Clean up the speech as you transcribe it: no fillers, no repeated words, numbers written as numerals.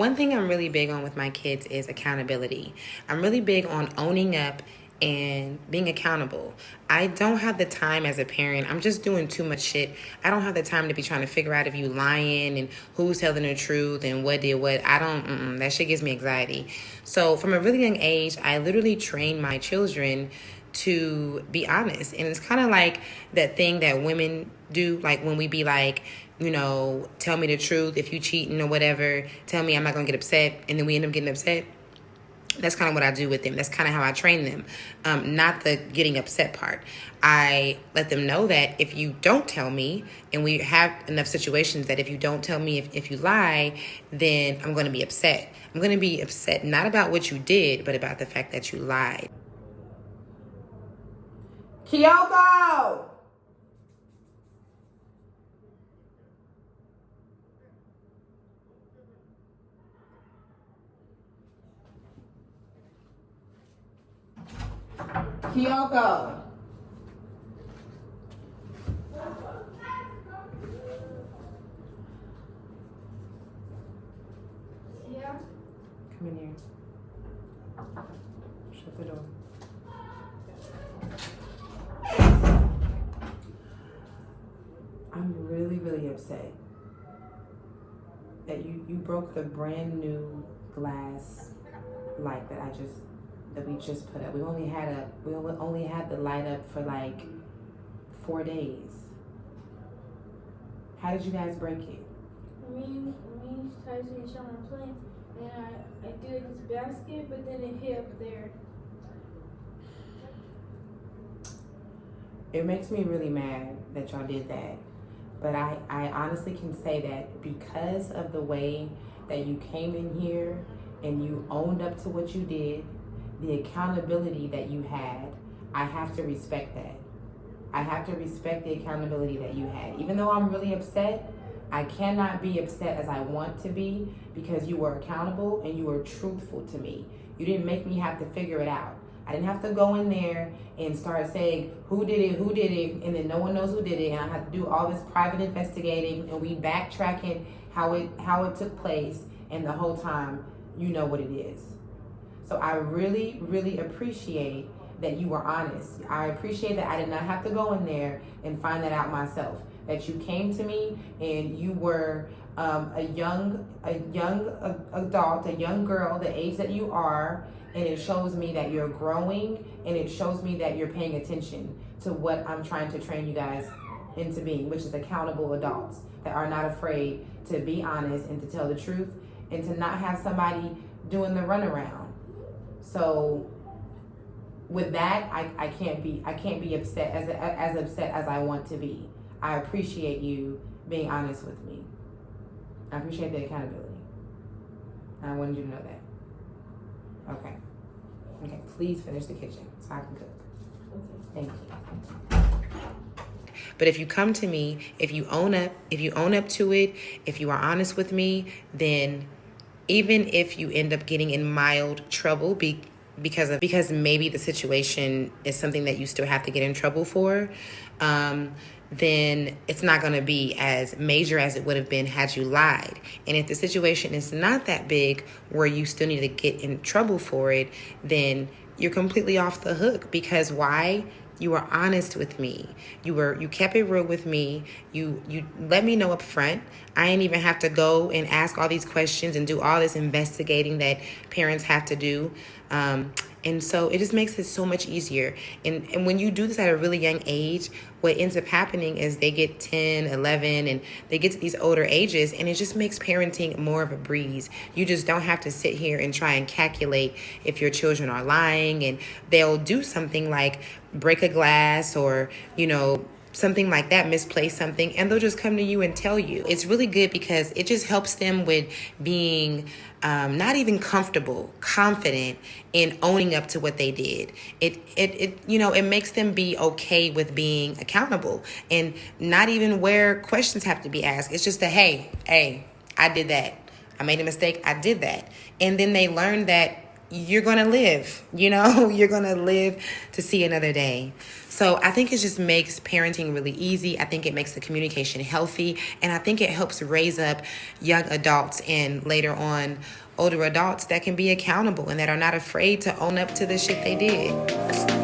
One thing I'm really big on with my kids is accountability. I'm really big on owning up and being accountable. I don't have the time as a parent. I'm just doing too much shit. I don't have the time to be trying to figure out if you lying and who's telling the truth and what did what. I don't, that shit gives me anxiety. So from a really young age, I literally train my children to be honest. And it's kind of like that thing that women do, like when we be like, tell me the truth. If you cheating or whatever, tell me, I'm not going to get upset. And then we end up getting upset. That's kind of what I do with them. That's kind of how I train them. Not the getting upset part. I let them know that if you don't tell me, and we have enough situations that if you don't tell me, if you lie, then I'm going to be upset. I'm going to be upset not about what you did, but about the fact that you lied. Kyoko! Kyoko. Yeah. Come in here. Shut the door. I'm really, really upset that you broke the brand new glass light that we just put up. We only had the light up for like 4 days. How did you guys break it? Me Tyson and Sean were playing, and I did this basket, but then it hit up there. It makes me really mad that y'all did that. But I honestly can say that because of the way that you came in here and you owned up to what you did, the accountability that you had, I have to respect that. I have to respect the accountability that you had. Even though I'm really upset, I cannot be upset as I want to be because you were accountable and you were truthful to me. You didn't make me have to figure it out. I didn't have to go in there and start saying who did it, and then no one knows who did it, and I have to do all this private investigating, and we backtracking how it took place, and the whole time you know what it is. So I really, really appreciate that you were honest. I appreciate that I did not have to go in there and find that out myself. That you came to me and you were a young adult, a young girl, the age that you are, and it shows me that you're growing, and it shows me that you're paying attention to what I'm trying to train you guys into being, which is accountable adults that are not afraid to be honest and to tell the truth and to not have somebody doing the runaround. So with that, I can't be upset as upset as I want to be. I appreciate you being honest with me. I appreciate the accountability. I wanted you to know that. Okay. Please finish the kitchen so I can cook. Okay. Thank you. But if you come to me, if you own up to it, if you are honest with me, then even if you end up getting in mild trouble because maybe the situation is something that you still have to get in trouble for, then it's not going to be as major as it would have been had you lied. And if the situation is not that big where you still need to get in trouble for it, then you're completely off the hook. Because why? You were honest with me. You kept it real with me. You let me know up front. I didn't even have to go and ask all these questions and do all this investigating that parents have to do. And so it just makes it so much easier. And when you do this at a really young age, what ends up happening is they get 10, 11, and they get to these older ages, and it just makes parenting more of a breeze. You just don't have to sit here and try and calculate if your children are lying, and they'll do something like break a glass or, something like that, misplace something, and they'll just come to you and tell you. It's really good because it just helps them with being not even comfortable, confident in owning up to what they did. It makes them be okay with being accountable and not even where questions have to be asked. It's just a, hey, I did that. I made a mistake. I did that. And then they learn that you're going to live, you're going to live to see another day. So I think it just makes parenting really easy. I think it makes the communication healthy. And I think it helps raise up young adults and later on older adults that can be accountable and that are not afraid to own up to the shit they did.